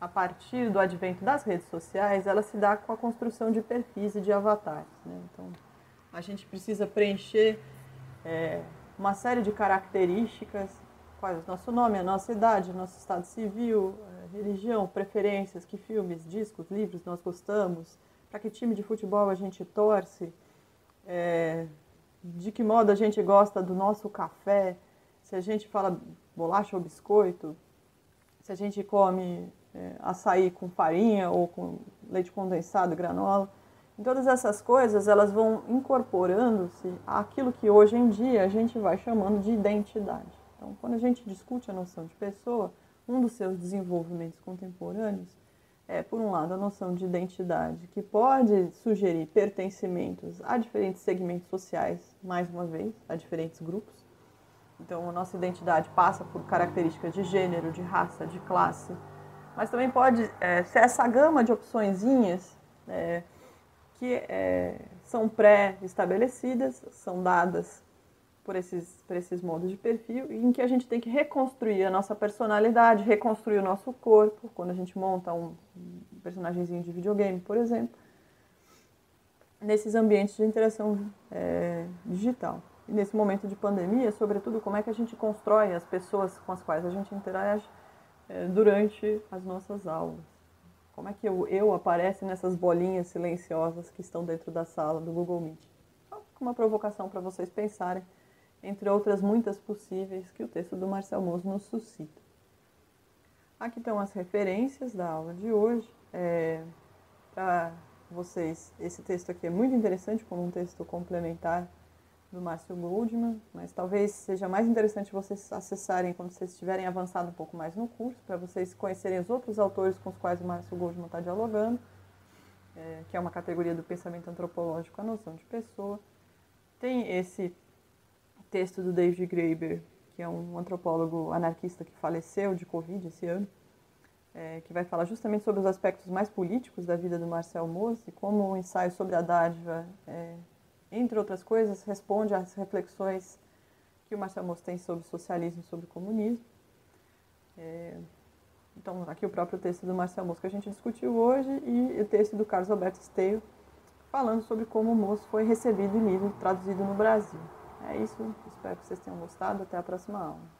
a partir do advento das redes sociais, ela se dá com a construção de perfis e de avatares, né? Então, a gente precisa preencher uma série de características, quais nosso nome, a nossa idade, nosso estado civil, religião, preferências, que filmes, discos, livros nós gostamos, para que time de futebol a gente torce, de que modo a gente gosta do nosso café, se a gente fala bolacha ou biscoito, se a gente come açaí com farinha ou com leite condensado, granola. E todas essas coisas, elas vão incorporando-se àquilo que hoje em dia a gente vai chamando de identidade. Então, quando a gente discute a noção de pessoa, um dos seus desenvolvimentos contemporâneos é, por um lado, a noção de identidade, que pode sugerir pertencimentos a diferentes segmentos sociais, mais uma vez, a diferentes grupos. Então, a nossa identidade passa por características de gênero, de raça, de classe, mas também pode ser essa gama de opçõezinhas que são pré-estabelecidas, são dadas por esses modos de perfil, em que a gente tem que reconstruir a nossa personalidade, reconstruir o nosso corpo, quando a gente monta um personagemzinho de videogame, por exemplo, nesses ambientes de interação digital. E nesse momento de pandemia, sobretudo, como é que a gente constrói as pessoas com as quais a gente interage durante as nossas aulas. Como é que eu aparece nessas bolinhas silenciosas que estão dentro da sala do Google Meet? Então, uma provocação para vocês pensarem, entre outras muitas possíveis, que o texto do Marcel Mauss nos suscita. Aqui estão as referências da aula de hoje. Para vocês, esse texto aqui é muito interessante como um texto complementar do Márcio Goldman, mas talvez seja mais interessante vocês acessarem quando vocês estiverem avançado um pouco mais no curso, para vocês conhecerem os outros autores com os quais o Márcio Goldman está dialogando. que é uma categoria do pensamento antropológico, a noção de pessoa. Tem esse texto do David Graeber, que é um antropólogo anarquista que faleceu de Covid esse ano, que vai falar justamente sobre os aspectos mais políticos da vida do Marcel Mauss e como o ensaio sobre a dádiva, entre outras coisas, responde às reflexões que o Marcel Mauss tem sobre socialismo e sobre comunismo. Então, aqui o próprio texto do Marcel Mauss que a gente discutiu hoje e o texto do Carlos Alberto Steio, falando sobre como o Mauss foi recebido e lido, traduzido no Brasil. É isso, espero que vocês tenham gostado. Até a próxima aula.